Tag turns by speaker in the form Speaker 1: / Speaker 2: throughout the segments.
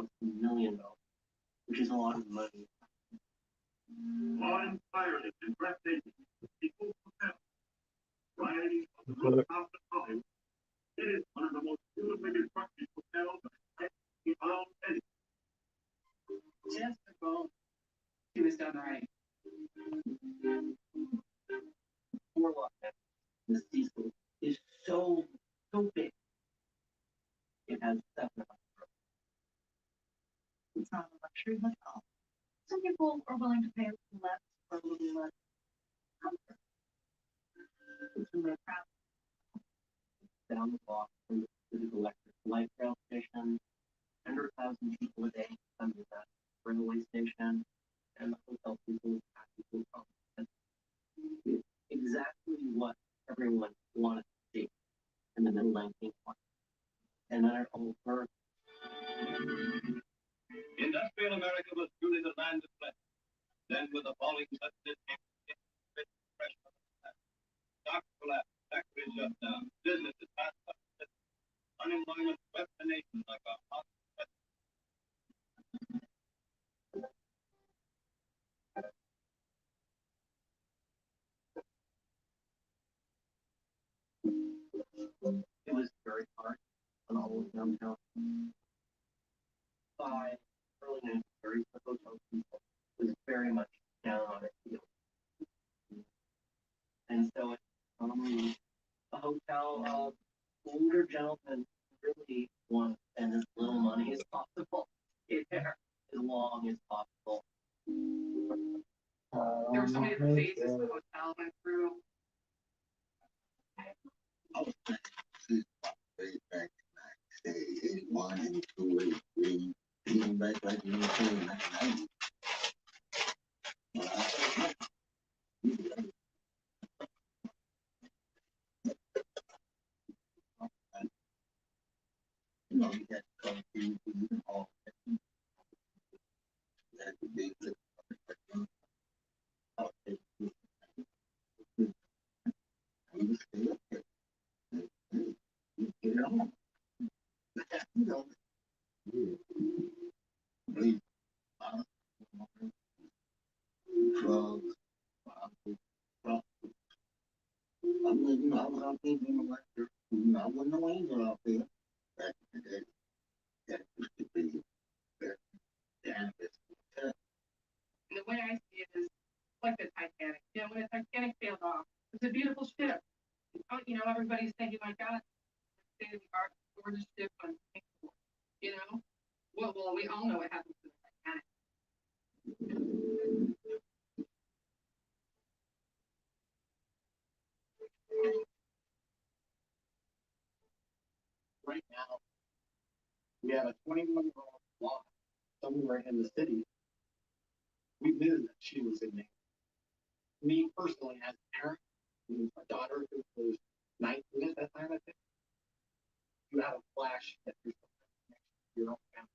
Speaker 1: cost $1 million, which is a lot of money. Awe-inspiring and breathtaking. People compel. Riding on the rooftop of Hollywood. It is one of the most beautifully constructed hotels in all city. Jessica, she was done right. Warlock, the Cecil, is so big. It has 700 rooms. It's not a luxury hotel. Some people are willing to pay a little less for a little less comfort. It's in their craft. Down the block from the electric light rail station, 100,000 people a day come to that railway station, and the hotel people practically come. It's exactly what everyone wanted to see in the middle 19th one. And then over. Industrial America was truly the land of plenty. Then, with the falling subsidy, fresh stocks collapsed, factories shut down, businesses passed up, unemployment swept the nation like a hot. It was very hard on all of downtown. By early 1930s, the hotel people was very much down on its heels. And so it's a hotel of older gentlemen really want to spend as little money as possible, stay there as long as possible.
Speaker 2: There were so many different phases the hotel went through.
Speaker 3: Back in 81, 82, 83, even back like in 1990. You know, you had to come to even all that. You had to be the we would stay up there. Get it on. You know, believe drugs, I mean, you know, I was out there doing like this. You know, I wasn't no angel out there back in the day. That used to be very dangerous.
Speaker 2: And the way I see it is like the Titanic. You know, when the Titanic sailed off, it's a beautiful ship. You know, everybody's thinking, my God, state of the art, gorgeous ship on, you know? Well, we all know what happened to the Titanic.
Speaker 1: Right now, we have a 21-year-old blonde somewhere in the city. We knew that she was in there. Me personally, as a parent, my daughter who was 19 at that time, I think, you have a flash that there's something next to your own family.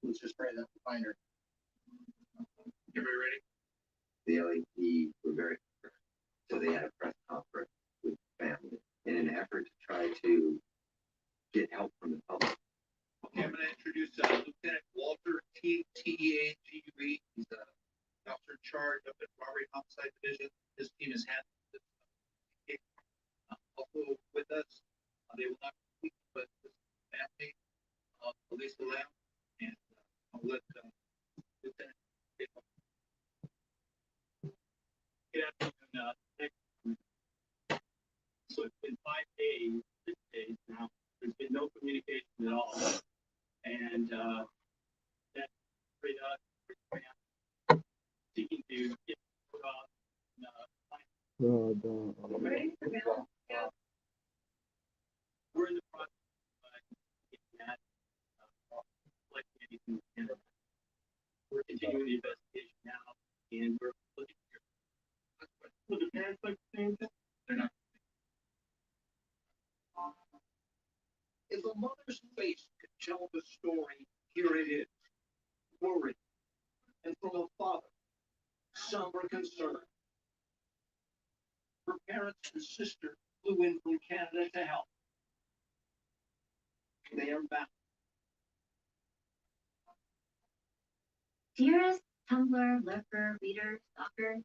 Speaker 1: Let's just pray that we find her. Everybody ready?
Speaker 3: The LAP were very concerned, so they had a press conference with the family in an effort to try to get help from the public.
Speaker 4: Okay, I'm going to introduce Lieutenant Walter Teague. He's an officer in charge of the Robbery and Homicide Division. His team is handling this case. Also with us, they will not speak, but this family of Elisa Lamb, and I'll let Lieutenant take over.
Speaker 1: Good afternoon. So it's been 5 days, 6 days now. There's been no communication at all. And that's pretty seeking to get put off. We're in the process of getting that, collecting anything we can. We're continuing the investigation now, and we're looking here. Will the parents like the same thing? They're not.
Speaker 4: If a mother's face could tell the story, here it is. Worried. And from a father, somber concern. Her parents and sister flew in from Canada to help. They are back.
Speaker 5: Dearest Tumblr, lurker, reader, stalker,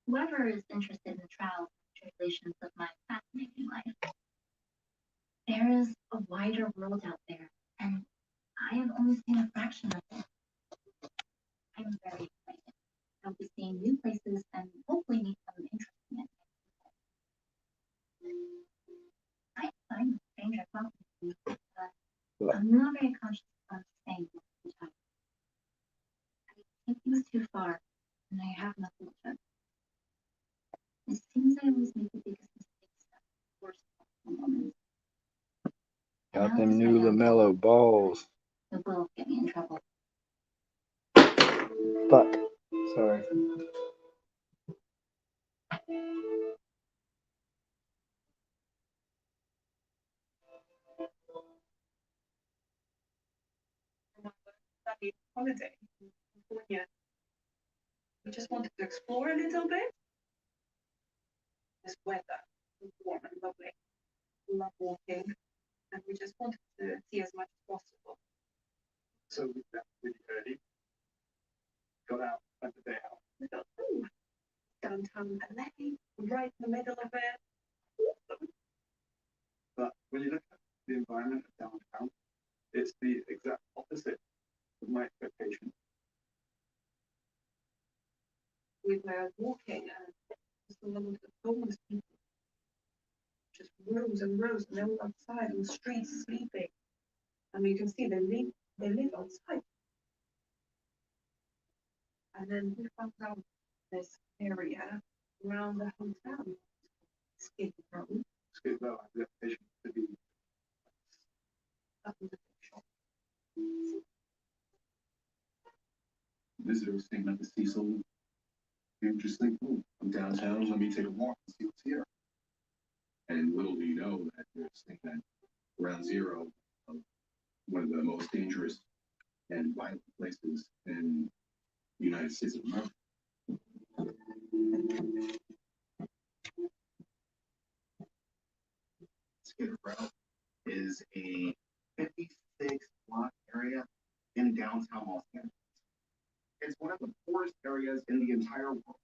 Speaker 5: whoever is interested in the trials and tribulations of my fascinating life, there is a wider world out there, and I have only seen a fraction of it. I'm very excited. I'll be seeing new places and hopefully meet some interesting and I find a stranger talking to me, but I'm not very conscious of saying most of the time. I take things too far, and I have no filter. It seems I always make the biggest mistakes at the worst possible moments.
Speaker 6: Got them new LaMelo balls.
Speaker 5: It will get me in trouble.
Speaker 6: Fuck. Sorry.
Speaker 1: Study holiday in California. We just wanted to explore a little bit. This weather was warm and lovely. We love walking, and we just wanted to see as much as possible.
Speaker 4: So we left really early. Got out, spent the day out.
Speaker 1: We thought, ooh, downtown LA, right in the middle of it. Awesome.
Speaker 4: But when you look at the environment of downtown, it's the exact opposite of my expectation.
Speaker 1: We were walking and just a lot of the homeless people. Just rows and rows, and they were outside on the streets sleeping. And you can see they live outside. And then we found out this area around the hotel, Skid Row,
Speaker 4: Skid Row has the reputation to be
Speaker 1: up in the shop.
Speaker 7: Visitors came at the Cecil. Interesting. Ooh, I'm downtown. Let me take a walk and see what's here. And little do you know that there's thing that Ground Zero, one of the most dangerous and violent places in the United States of America.
Speaker 3: Skid Row is a 56-block area in downtown Los Angeles. It's one of the poorest areas in the entire world.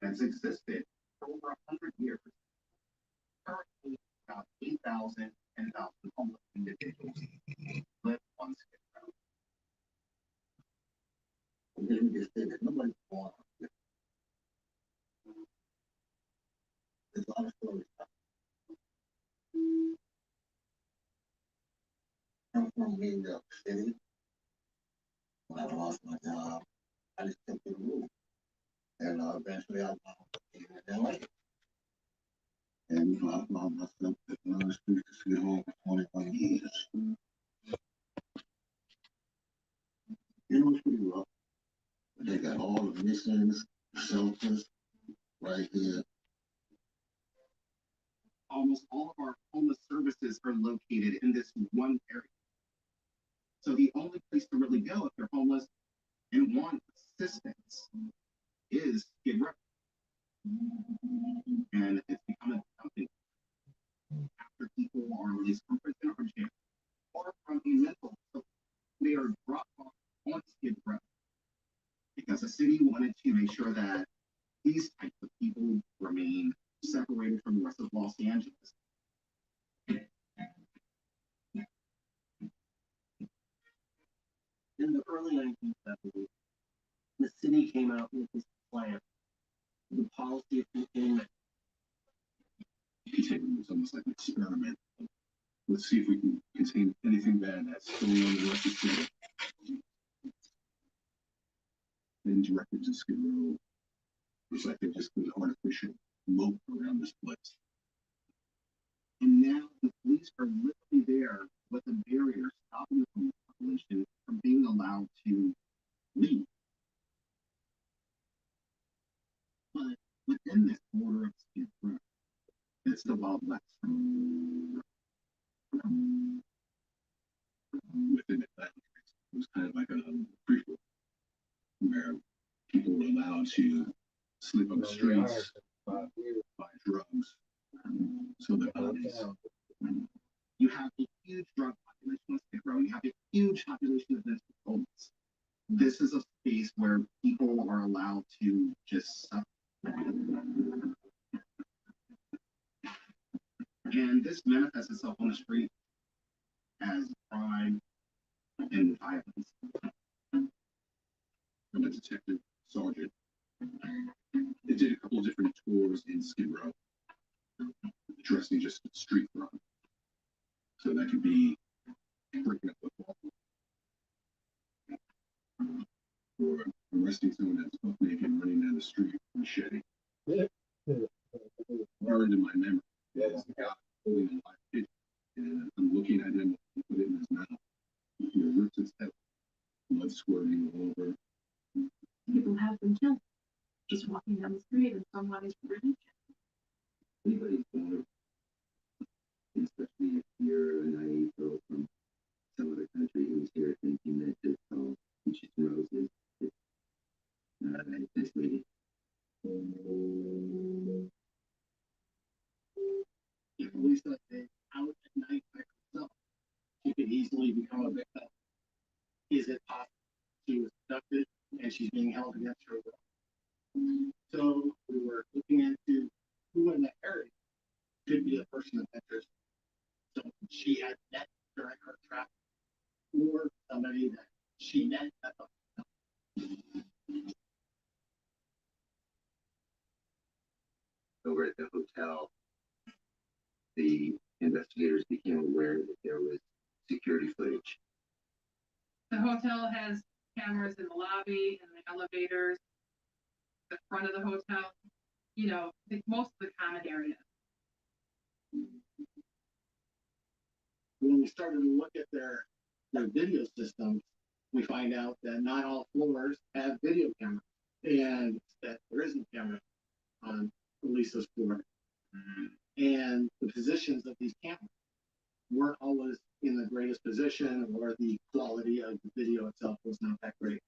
Speaker 3: And it's existed for over 100 years. Currently, about 8,000 and 1,000 homeless individuals live on Skid Row. And then we just said that nobody's going on here. There's a lot of stories. I'm from New York City. When I lost my job, I just took to the roof. And eventually I wound up being in LA. And I found myself living on the streets of Skid Row for 21 years. You know, it's pretty rough. But they got all the missions, shelters, right here. Almost all of our homeless services are located in this one area. So the only place to really go if you're homeless and want assistance is Skid Row. And it's become a dumping after people are released from prison or jail or from a mental facility. They are dropped off on Skid Row because the city wanted to make sure that these types of people remain separated from the rest of Los Angeles. In the early 1970s, the city came out with this plan, the policy of containment.
Speaker 7: Containment was almost like an experiment. Let's see if we can contain anything bad that's going on in the rest of the city. Then directed to Skid Row. It was like they just put an artificial moat around this place.
Speaker 3: And now the police are literally there with a barrier stopping the homeless population from being allowed to leave. But within this border of Skid Row, it's the Wild West.
Speaker 7: Within it, it was kind of like a prequel where people were allowed to sleep on the streets, buy drugs, so their bodies.
Speaker 3: You have a huge drug huge population of mental illness. This is a space where people are allowed to just suffer. And this manifests itself on the street as crime and violence.
Speaker 7: I'm a detective sergeant. They did a couple of different tours in Skid Row, addressing just street crime. So that could be breaking up football, or arresting someone that's buck naked running down the street with a machete. Burned in my memory. That's the guy holding a live pigeon, and I'm looking at him. He put it in his mouth. He ripped his head, blood squirting all over.
Speaker 1: People have been killed just walking down the street and somebody's bridge.
Speaker 8: Anybody's vulnerable, especially if you're a naive girl from some other country who's here thinking that this all peaches and roses. It's misleading.
Speaker 3: If Lisa is out at night by herself, she could easily become a victim. Is it possible she was abducted and she's being held against her will? So we were looking into who in the area could be a person of interest. So she had met during her trap, or somebody that she met at the
Speaker 8: Over at the hotel, the investigators became aware that there was security footage.
Speaker 2: The hotel has cameras in the lobby and the elevators, the front of the hotel, you know, most of the common areas.
Speaker 3: when we started to look at their video systems, we find out that not all floors have video cameras, and that there isn't camera on Lisa's floor. And the positions of these cameras weren't always in the greatest position, or the quality of the video itself was not that great.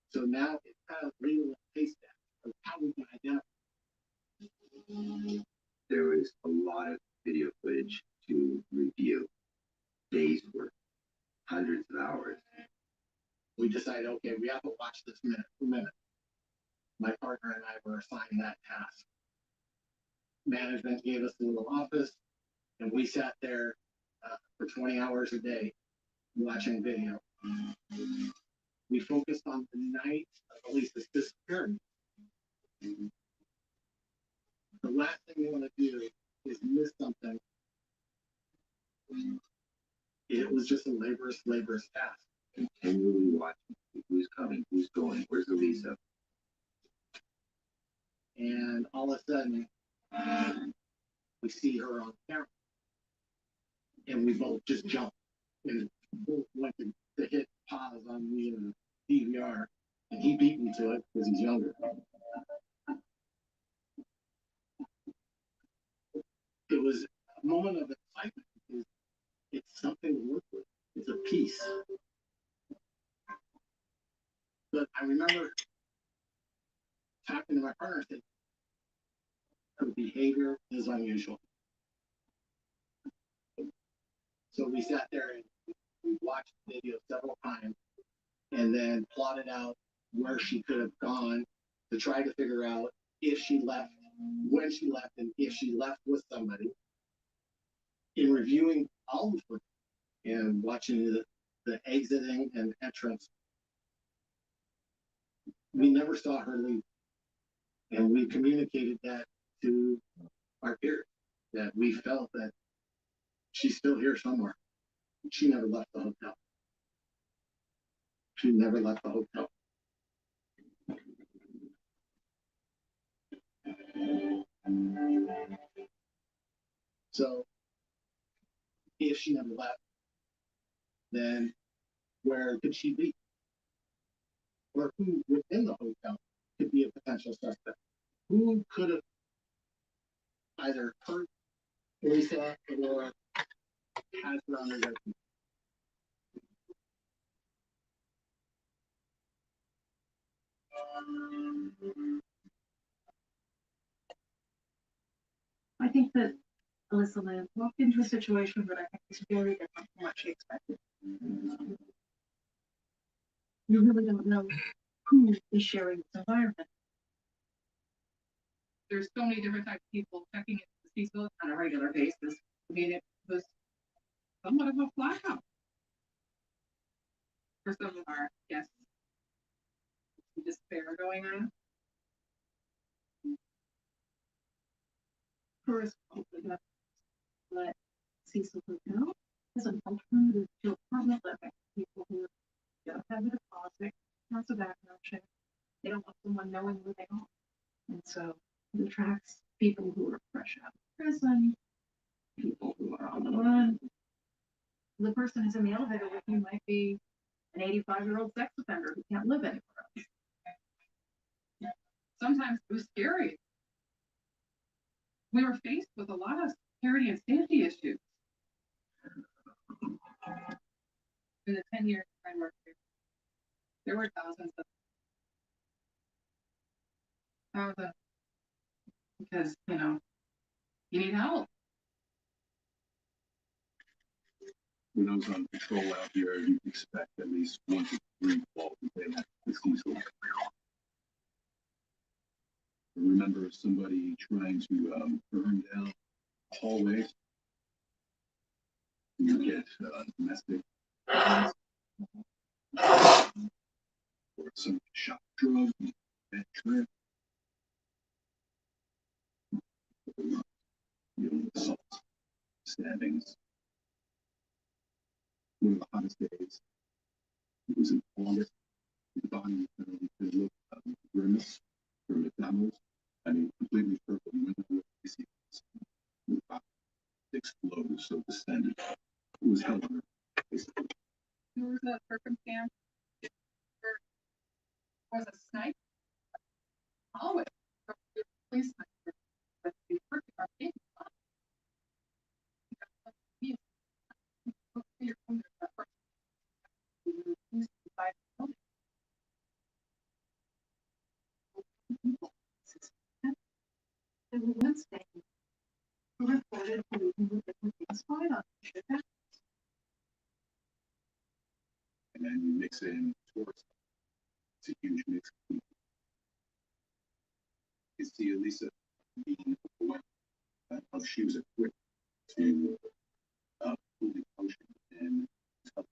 Speaker 3: So now it's kind of real taste that of how we can identify.
Speaker 8: There was a lot of video footage to review, days worth, hundreds of hours.
Speaker 3: We decided, okay, we have to watch this minute for minute. My partner and I were assigned that task. Management gave us a little office, and we sat there for 20 hours a day watching video. We focused on the night of Elisa's disappearance. The last thing we want to do is miss something. It was just a laborious task.
Speaker 8: Continually watching who's coming, who's going, where's Elisa.
Speaker 3: And all of a sudden, we see her on camera. And we both just jumped and both went to hit pause on the DVR. And he beat me to it because he's younger. It was a moment of excitement because it's something to work with. It's a piece. But I remember talking to my partner, I said, her behavior is unusual. So we sat there and we watched the video several times and then plotted out where she could have gone to try to figure out if she left, when she left, and if she left with somebody. In reviewing all the footage and watching the exiting and entrance, we never saw her leave. And we communicated that to our peers, that we felt that she's still here somewhere. She never left the hotel. She never left the hotel. So, if she never left, then where could she be? Or who within the hotel could be a potential suspect? Who could have either hurt Lisa or has her on their record?
Speaker 1: I think that Alyssa Lamb walked into a situation that I think is very different from what she expected. You really don't know who is sharing this environment.
Speaker 2: There's so many different types of people checking into the Cecil on a regular basis. I mean, it was somewhat of a flyout for some of our guests. Some despair going on.
Speaker 1: Tourists opened up, let Cecil Hotel as an alternative to apartment living. People who don't have a deposit, lots of background check. They don't want someone knowing where they are. And so it attracts people who are fresh out of prison, people who are on the run. The person who's in the elevator with you might be an 85-year-old sex offender who can't live anywhere else.
Speaker 2: Sometimes it was scary. We were faced with a lot of security and safety issues. In the 10 years I worked here, there were thousands. Because, you need help.
Speaker 7: When I was on patrol out here, you'd expect at least 1 to 3 calls a day at the Cecil. I remember somebody trying to burn down hallways. You get domestic violence, or some shot drugs, bad trip, assaults, stabbings. One of the hottest days, it was in August. The body was found to look grimace from McDonald's. I mean, completely purple. You went through it, about 6 blows, so descended. It was hell on earth, basically.
Speaker 2: Who was that circumstance? Was a sniper. Always. Police sniper. But we worked our big
Speaker 1: And we went staying. We reported who were spied on.
Speaker 7: And then you mix in tourists. It's a huge mix of people. You see Elisa being away. How she was equipped to fully function and help.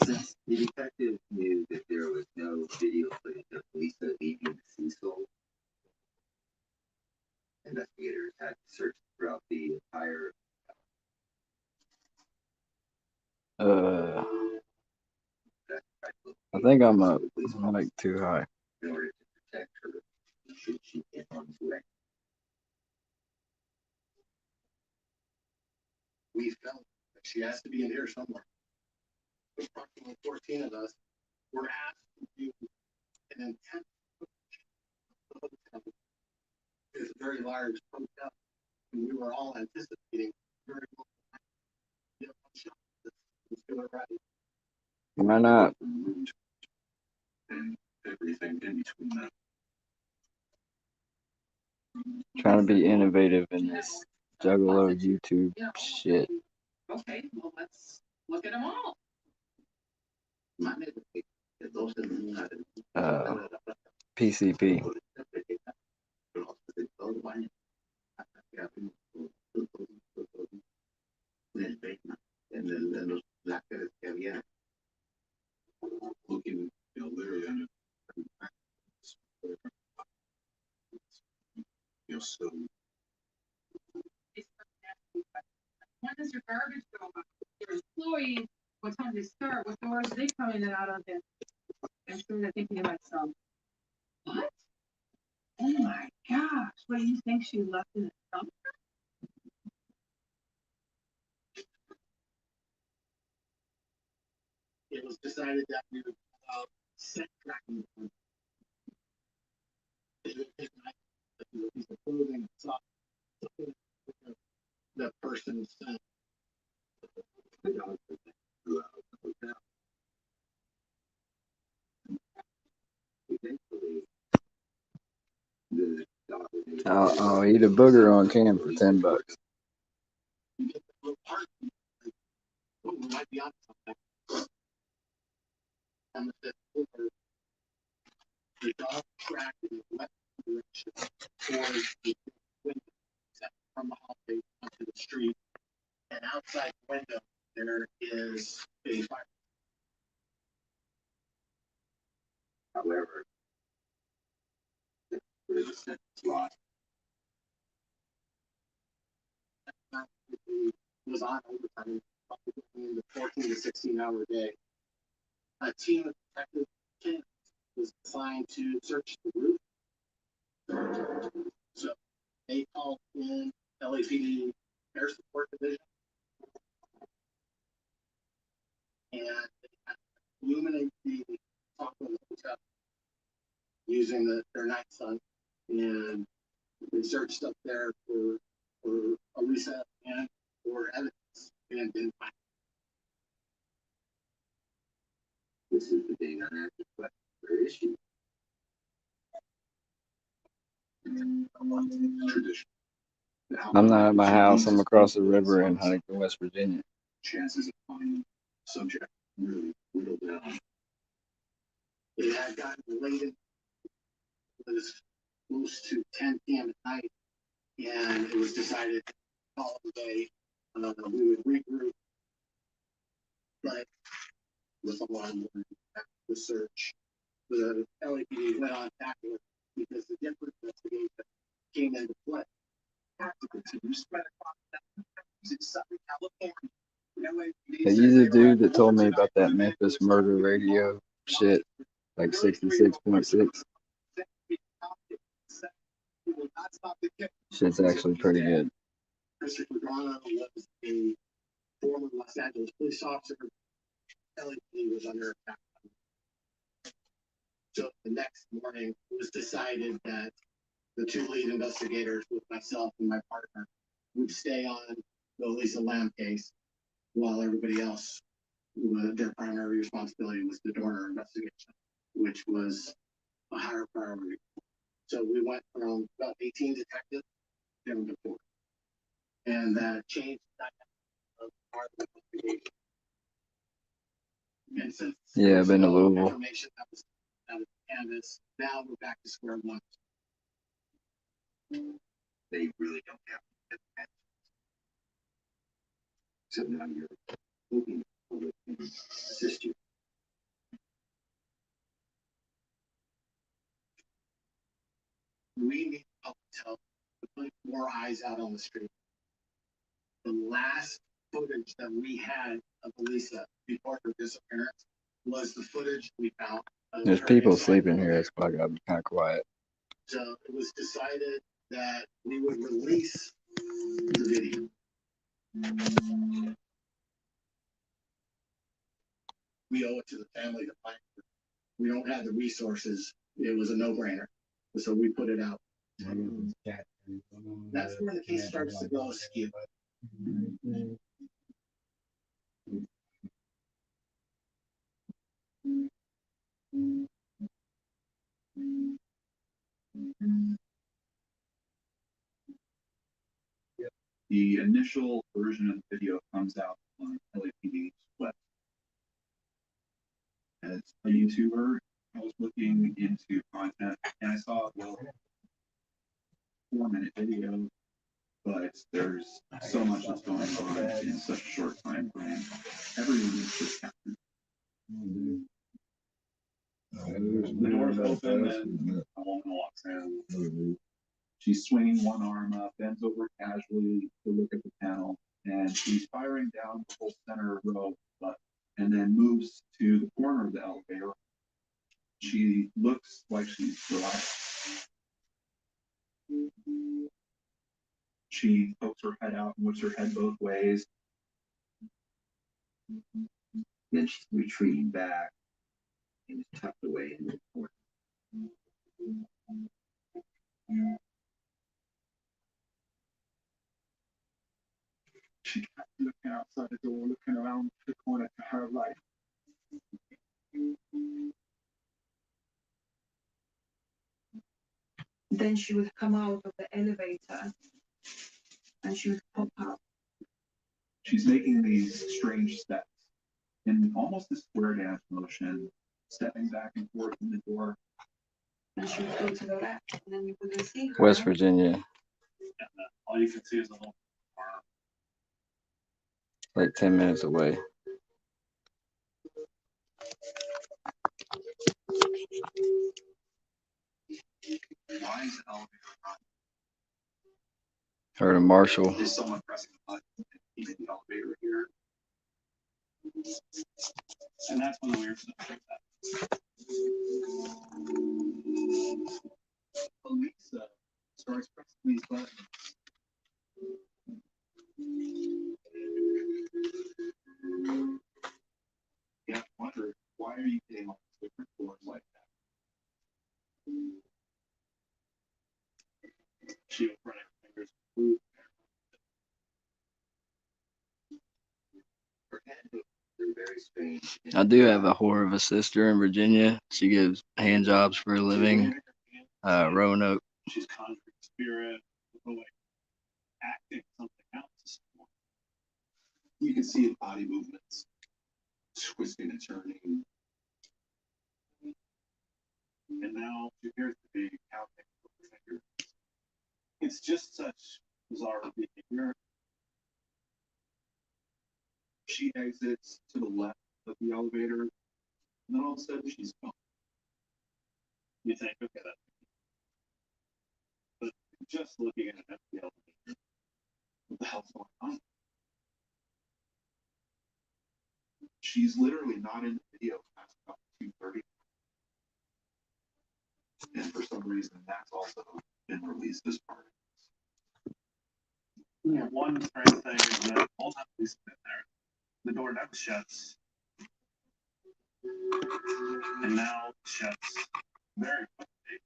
Speaker 8: Since the detective knew that there was no video footage of Lisa leaving Cecil, investigators had to search throughout the entire.
Speaker 6: I think I'm up. I'm like too high.
Speaker 8: In order to protect her, should she get harm's way.
Speaker 3: We felt that she has to be in here somewhere. Approximately 14 of us were asked to do an intent. It's a very large hotel, and we were all anticipating very well.
Speaker 6: Why not?
Speaker 7: And everything in between that.
Speaker 6: Trying to be innovative in this Juggalo YouTube shit.
Speaker 2: Okay, well, let's look at them all.
Speaker 6: PCP.
Speaker 7: Looking, literally under. So.
Speaker 2: When does your garbage go by? Your employees, what time they start, what doors they come in and out of it? I'm sure they're thinking to myself, what? Oh my gosh, what do you think she left in the dump?
Speaker 3: It was decided that we would set tracking. Piece of clothing, sock, that person sent.
Speaker 6: Oh, eat a booger on cam for $10.
Speaker 3: You get the little part, like, oh, we might be on something. On the fifth floor, the dog track in the left direction towards the window set from the hallway onto the street. And outside the window, there is a fire.
Speaker 8: However, there's a sentence lost.
Speaker 3: Was on overtime, probably in the 14 to 16-hour day. A team of detectives was assigned to search the roof. So they called in LAPD Air Support Division. And they had to illuminate the top of the hotel using their night sun. And they searched up there for Elisa and for evidence and didn't find
Speaker 8: This is the being unanswered question. Where is she?
Speaker 7: Tradition.
Speaker 6: I'm not at my house. I'm across the river in Huntington, West Virginia.
Speaker 7: Chances of finding subject really whittled down.
Speaker 3: it had gotten late. It was close to 10 p.m. at night, and it was decided to call it a day. We would regroup, but with a lot more the search. The LAPD went on tactical because the different investigation came into play. Tactical to spread across Southern California.
Speaker 6: Hey, you the dude that told me about that Memphis murder radio shit, like 66.6. Shit's actually pretty good.
Speaker 3: Christopher Garner was a former Los Angeles police officer. LAPD was under attack. So the next morning, it was decided that the two lead investigators, with myself and my partner, would stay on the Elisa Lam case, while everybody else, their primary responsibility was the Dorner investigation, which was a higher priority. So we went from about 18 detectives down to 4. And that changed the dynamic of our investigation. And since
Speaker 6: Yeah, I've been to Louisville.
Speaker 3: information that was out of canvas, now we're back to square one.
Speaker 8: They really don't have to answers. So now you're hoping the public can assist you.
Speaker 3: We need public help to put more eyes out on the street. The last footage that we had of Elisa before her disappearance was the footage we found.
Speaker 6: There's people sleeping here. That's why I gotta be kind of quiet.
Speaker 3: So it was decided that we would release the video. We owe it to the family to find her. We don't have the resources. It was a no-brainer. So we put it out. That's where the case starts to go askew.
Speaker 7: The initial version of the video comes out on LAPD's website. As a YouTuber, I was looking into content and I saw a 4-minute video, but there's so much that's going on in such a short time frame. Everyone is just captured. The door's open and a woman walks in. She's swinging one arm up, bends over casually to look at the panel, and she's firing down the whole center row, and then moves to the corner of the elevator. She looks like she's relaxed. She pokes her head out and whips her head both ways.
Speaker 8: Then she's retreating back and is tucked away in the corner.
Speaker 7: She kept looking outside the door, looking around the corner to her right.
Speaker 9: Then she would come out of the elevator
Speaker 2: elevator and she would pop up.
Speaker 7: She's making these strange steps in almost a square dance motion, stepping back and forth in the door.
Speaker 2: And she would go to the left, and then you wouldn't see her.
Speaker 6: West Virginia,
Speaker 7: All you can see is a little arm.
Speaker 6: like 10 minutes away.
Speaker 7: Why is the elevator not?
Speaker 6: Heard of Marshall.
Speaker 7: Is someone pressing the button and keeping the elevator here? And that's when the weird stuff happens. Elisa starts pressing these buttons. You have to wonder, why are you getting all these different doors like that? She was running her fingers through
Speaker 8: Her hand are very strange.
Speaker 6: I do have a whore of a sister in Virginia. She gives hand jobs for a living. Roanoke.
Speaker 7: She's conjuring spirit, like acting something else. You can see body movements, twisting and turning. And now she appears to be counting her fingers. It's just such bizarre behavior. She exits to the left of the elevator, and then all of a sudden she's gone. You think, okay, that's but just looking at an empty elevator, what the hell's going on? She's literally not in the video past about 2:30. And for some reason, that's also been released as part of it. Yeah, one strange thing is that the whole time Lisa's been there, the door never shuts. And now shuts very quickly.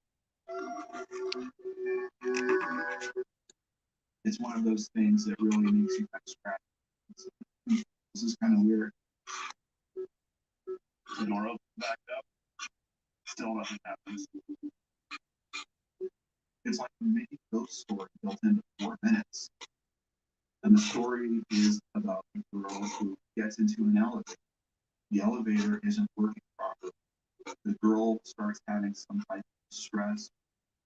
Speaker 7: It's one of those things that really makes you kind of scratch. This is kind of weird. The door opens back up. Still nothing happens. It's like a mini ghost story built into 4 minutes. And the story is about a girl who gets into an elevator. The elevator isn't working properly. The girl starts having some type of stress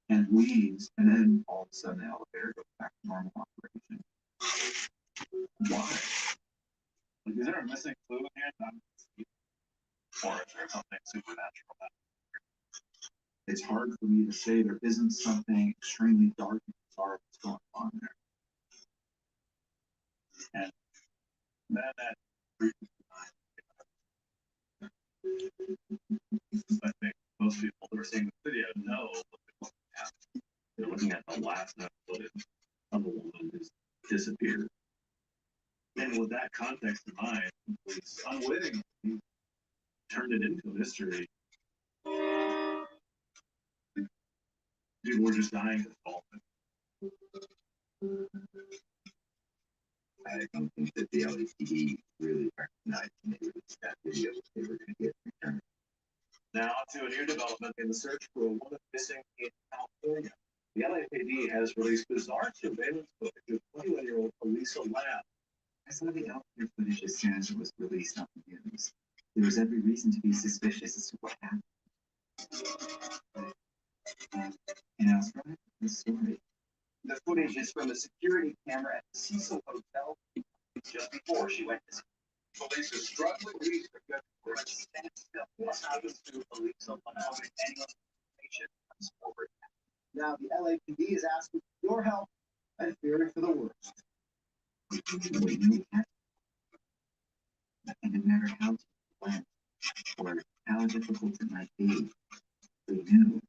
Speaker 7: and leaves, and then all of a sudden the elevator goes back to normal operation. Why? Like, is there a missing clue in here? Or is there something supernatural? It's hard for me to say there isn't something extremely dark and bizarre that's going on there. And that freezes I think most people that are seeing the video know what happened. They're looking at the last night footage of a woman who's disappeared. And with that context in mind, it's unwittingly turned it into a mystery. People were just dying to solve it.
Speaker 8: I don't think that the LAPD really recognized when they released that video that they were going to get returned.
Speaker 7: Now to a new development in the search for a woman missing in California. The LAPD has released bizarre surveillance footage of 21-year-old Elisa Lamb.
Speaker 8: I saw the elevator footage as soon as it was released on the news. There was every reason to be suspicious as to what happened. And I was running the story.
Speaker 3: The footage is from the security camera at the Cecil Hotel just before she went to
Speaker 4: Police are struggling to reach the gun.
Speaker 3: What happens to Elisa Lamb if any information comes forward? Now, the LAPD is asking for your help and fearing for the worst.
Speaker 8: We really had and no matter how deep it went, or how difficult it might be, we knew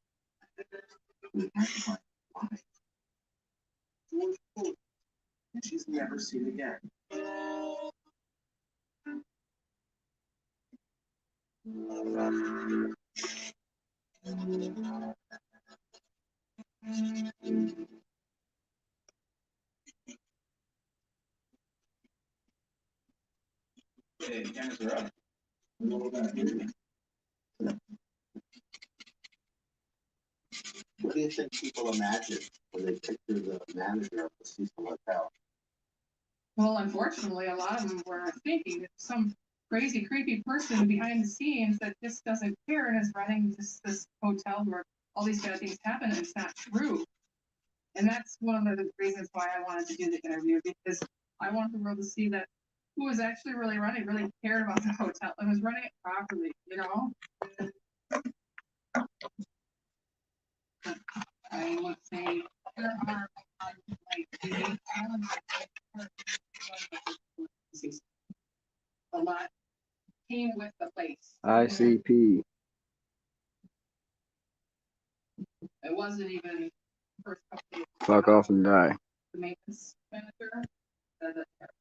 Speaker 8: we had to find why.
Speaker 3: George Floyd, and she's never seen again.
Speaker 7: Hey, cameras are up.
Speaker 3: do you think people imagine when they picture the manager of the Cecil Hotel?
Speaker 2: Well, unfortunately, a lot of them were thinking that some crazy, creepy person behind the scenes that just doesn't care and is running this hotel where all these bad things happen, and it's not true. And that's one of the reasons why I wanted to do the interview, because I want the world to see that who was actually really running, really cared about the hotel and was running it properly, you know? I would say there are like unique challenges. A lot came with the place.
Speaker 6: ICP.
Speaker 2: It wasn't even first couple of
Speaker 6: Fuck off and die.
Speaker 2: the maintenance